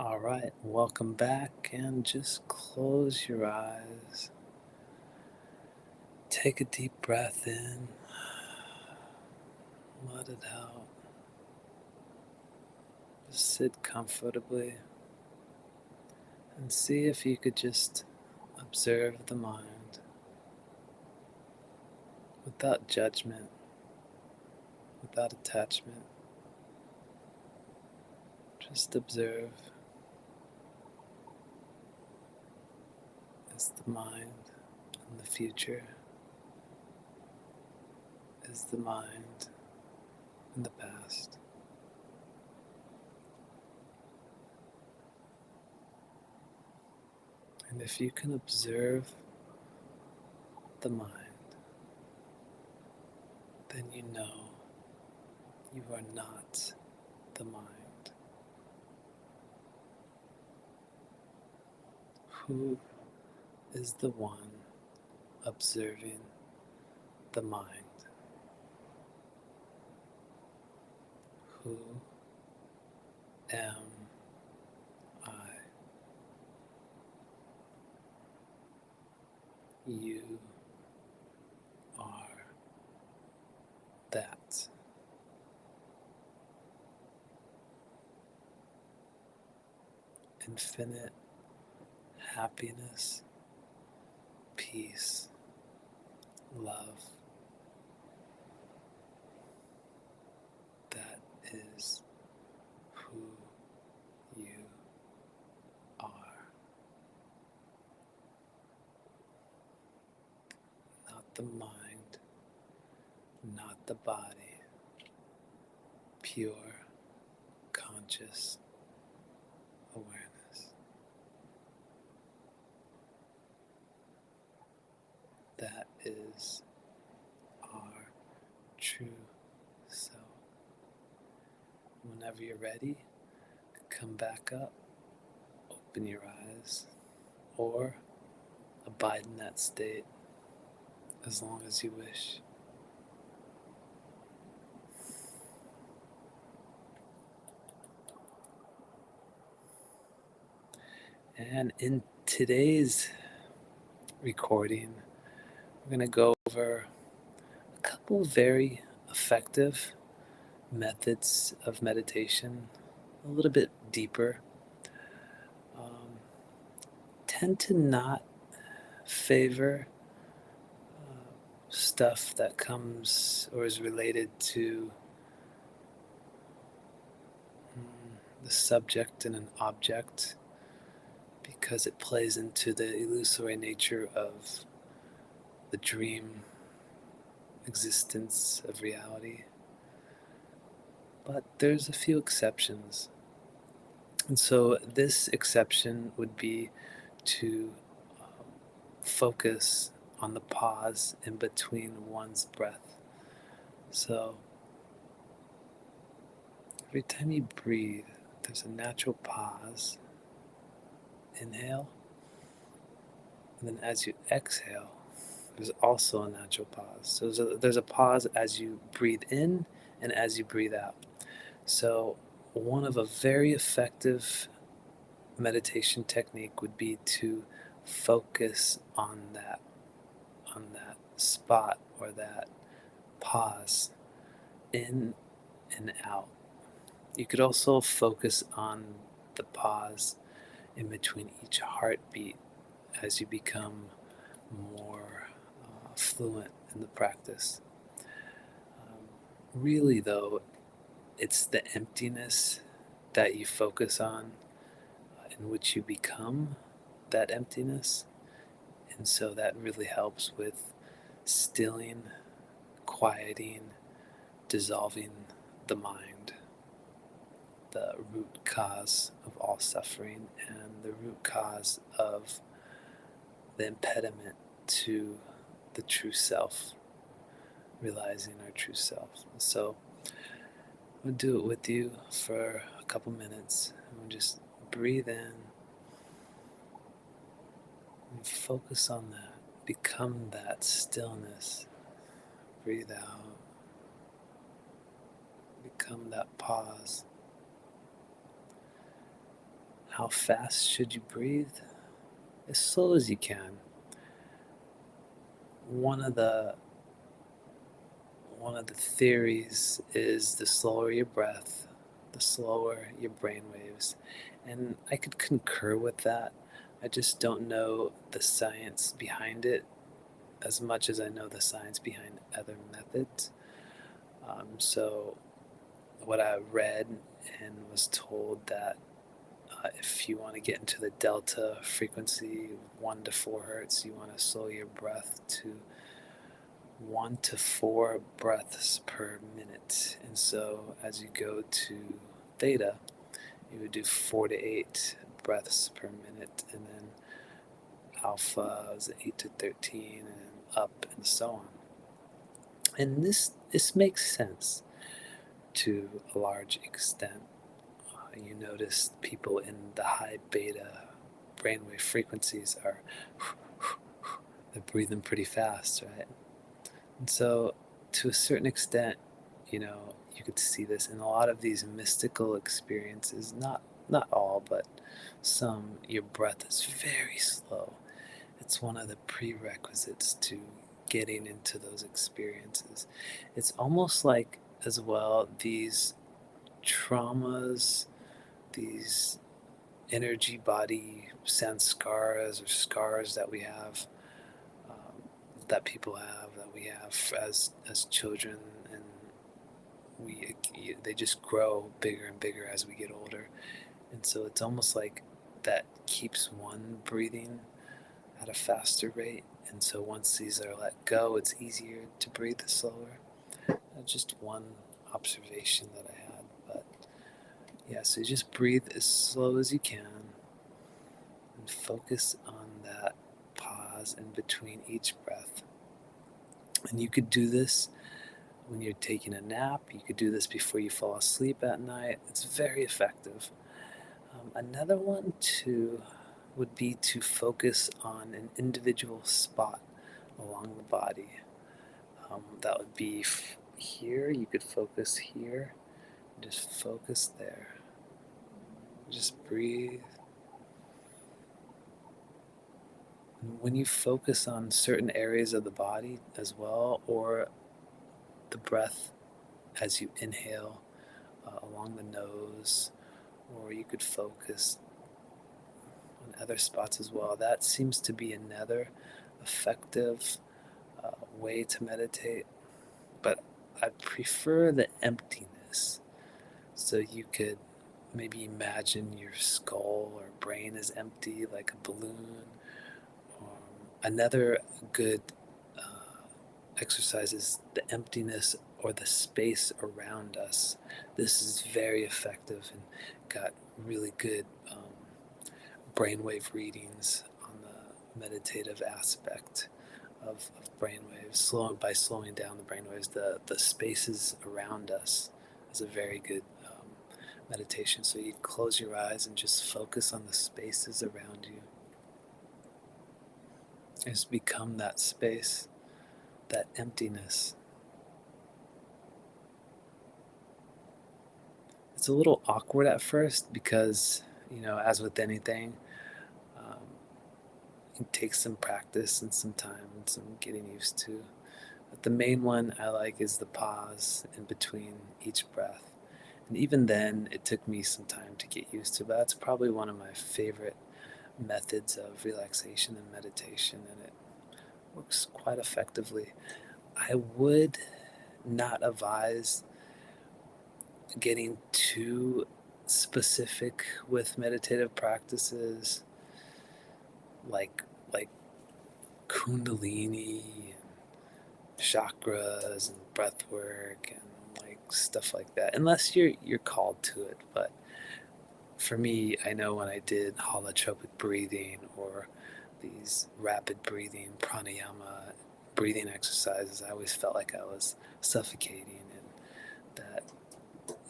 All right, welcome back, and just close your eyes. Take a deep breath in, let it out. Just sit comfortably and see if you could just observe the mind without judgment, without attachment. Just observe as the mind in the future is the mind in the past. And if you can observe the mind, then you know you are not the mind. Who is the one observing the mind? Who am I? You are that. Infinite happiness, peace, love. That is who you are. Not the mind, not the body. Pure, conscious awareness. That is our true self. Whenever you're ready, come back up, open your eyes, or abide in that state as long as you wish. And in today's recording, we're going to go over a couple of very effective methods of meditation, a little bit deeper. Tend to not favor stuff that comes or is related to the subject and an object, because it plays into the illusory nature of the dream existence of reality. But there's a few exceptions. And so this exception would be to focus on the pause in between one's breath. So every time you breathe, there's a natural pause. Inhale. And then as you exhale, there's also a natural pause. So there's a pause as you breathe in and as you breathe out. So one of a very effective meditation technique would be to focus on that spot or that pause in and out. You could also focus on the pause in between each heartbeat as you become more fluent in the practice. Really, though, it's the emptiness that you focus on, in which you become that emptiness. And so that really helps with stilling, quieting, dissolving the mind, the root cause of all suffering and the root cause of the impediment to the true self, realizing our true self. So we'll do it with you for a couple minutes. And we'll just breathe in and focus on that. Become that stillness. Breathe out. Become that pause. How fast should you breathe? As slow as you can. One of the one of the theories is the slower your breath, the slower your brain waves. And I could concur with that. I just don't know the science behind it as much as I know the science behind other methods. So, what I read and was told that if you want to get into the delta frequency, 1 to 4 hertz, you want to slow your breath to 1 to 4 breaths per minute. And so as you go to theta, you would do 4 to 8 breaths per minute, and then alpha is 8 to 13, and up, and so on. And this makes sense to a large extent. You notice people in the high beta brainwave frequencies are they're breathing pretty fast, right? And so, to a certain extent, you could see this in a lot of these mystical experiences. Not all, but some. Your breath is very slow. It's one of the prerequisites to getting into those experiences. It's almost like, as well, these traumas, these energy body sanskaras or scars that we have, that people have, that we have as children, and we they just grow bigger and bigger as we get older. And so it's almost like that keeps one breathing at a faster rate. And so once these are let go, it's easier to breathe slower. Just one observation that I had. But yeah, so just breathe as slow as you can and focus on that pause in between each breath. And you could do this when you're taking a nap. You could do this before you fall asleep at night. It's very effective. Another one too would be to focus on an individual spot along the body. That would be here. You could focus here. Just focus there. Just breathe. And when you focus on certain areas of the body as well, or the breath as you inhale along the nose, or you could focus on other spots as well. That seems to be another effective way to meditate, but I prefer the emptiness. So you could maybe imagine your skull or brain is empty like a balloon. Another good exercise is the emptiness or the space around us. This is very effective and got really good brainwave readings on the meditative aspect of brainwaves. By slowing down the brainwaves, the spaces around us is a very good meditation. So you close your eyes and just focus on the spaces around you. Just become that space, that emptiness. It's a little awkward at first because, as with anything, um, it takes some practice and some time and some getting used to. But the main one I like is the pause in between each breath. And even then, it took me some time to get used to, but that's probably one of my favorite methods of relaxation and meditation, and it works quite effectively. I would not advise getting too specific with meditative practices like kundalini and chakras and breath work and like stuff like that, unless you're called to it. But for me, I know when I did holotropic breathing or these rapid breathing pranayama breathing exercises, I always felt like I was suffocating, and that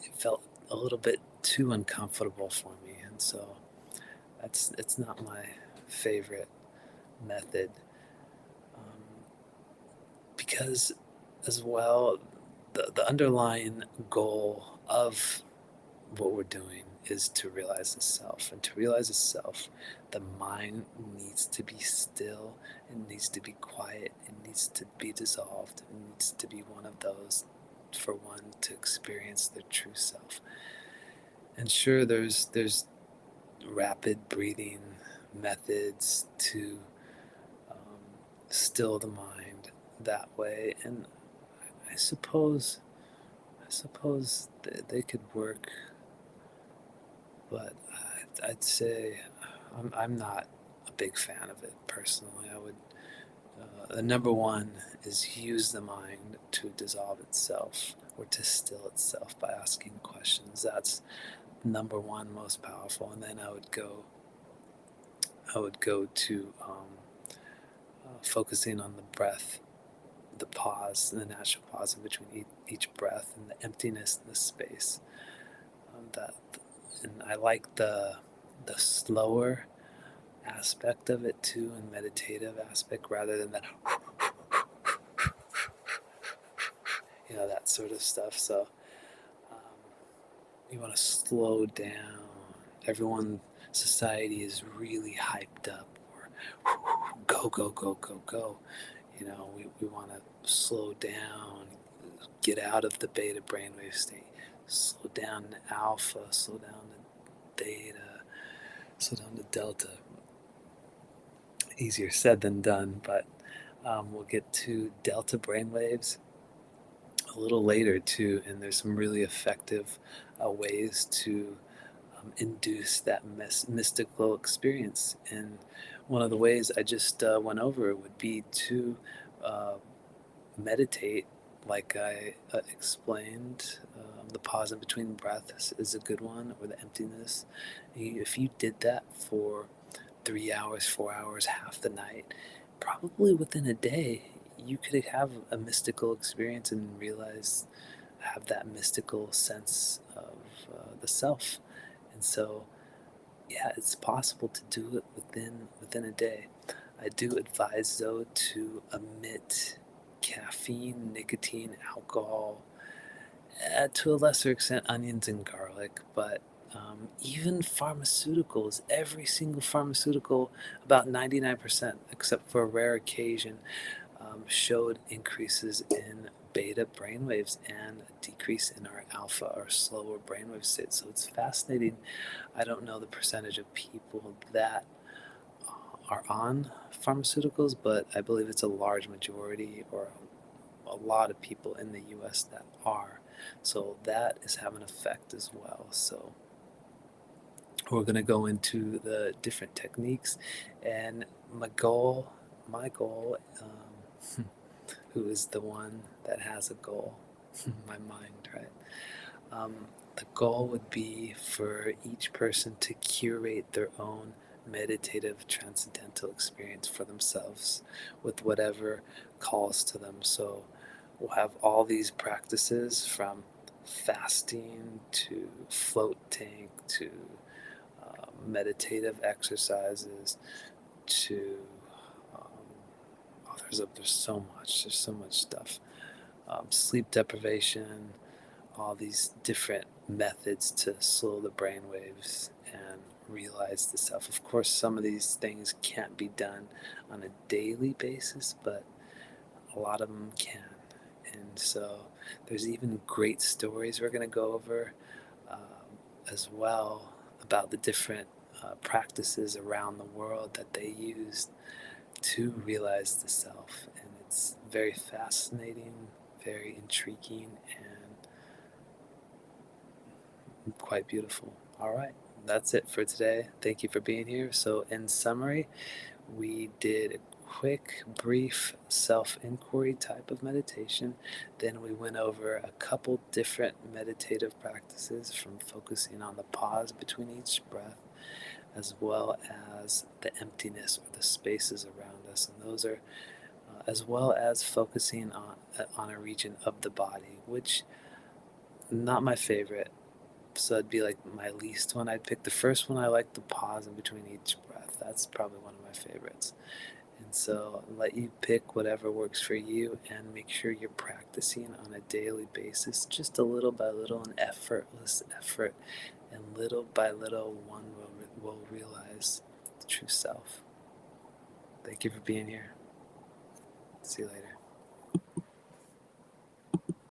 it felt a little bit too uncomfortable for me. And so it's not my favorite method, um, because as well, the underlying goal of what we're doing is to realize the self. And to realize the self, the mind needs to be still, it needs to be quiet, it needs to be dissolved, it needs to be one of those for one to experience their true self. And sure, there's rapid breathing methods to still the mind that way, and I suppose they could work, but I'd say I'm not a big fan of it personally. I would the number one is use the mind to dissolve itself or to still itself by asking questions. That's number one most powerful, and then I would go to focusing on the breath, the pause, the natural pause in between each breath, and the emptiness in the space. That, and I like the slower aspect of it too, and meditative aspect, rather than that, that sort of stuff. So um, you want to slow down. Everyone, society is really hyped up, or go, go, go, go, go. We want to slow down, get out of the beta brainwave state, slow down to alpha, slow down to theta, slow down to delta. Easier said than done, but we'll get to delta brainwaves a little later too, and there's some really effective ways to induce that mystical experience. And one of the ways I just went over would be to uh, meditate, like I explained. The pause in between breaths is a good one, or the emptiness. If you did that for 3 hours, 4 hours, half the night, probably within a day, you could have a mystical experience and realize, have that mystical sense of the self. And so, yeah, it's possible to do it within a day. I do advise though to omit caffeine, nicotine, alcohol, to a lesser extent, onions and garlic, but even pharmaceuticals, every single pharmaceutical, about 99%, except for a rare occasion, showed increases in beta brainwaves and a decrease in our alpha or slower brainwave state. So it's fascinating. I don't know the percentage of people that are on pharmaceuticals, but I believe it's a large majority, or a lot of people in the US that are. So that is having an effect as well. So we're going to go into the different techniques, and my goal, who is the one that has a goal? My mind, right? Um, the goal would be for each person to curate their own meditative transcendental experience for themselves with whatever calls to them. So we'll have all these practices, from fasting to float tank to meditative exercises to there's so much stuff, sleep deprivation, all these different methods to slow the brain waves and realize the self. Of course, some of these things can't be done on a daily basis, but a lot of them can. And so there's even great stories we're going to go over as well, about the different practices around the world that they used to realize the self. And it's very fascinating, very intriguing, and quite beautiful. All right, that's it for today. Thank you for being here. So, in summary, we did a quick, brief self inquiry type of meditation. Then we went over a couple different meditative practices, from focusing on the pause between each breath, as well as the emptiness or the spaces around us. And those are, as well as focusing on a region of the body, which not my favorite. So it'd be like my least one. I'd pick the first one. I like the pause in between each breath. That's probably one of my favorites. And so let you pick whatever works for you and make sure you're practicing on a daily basis, just a little by little, an effortless effort. And little by little, one will realize the true self. Thank you for being here. See you later.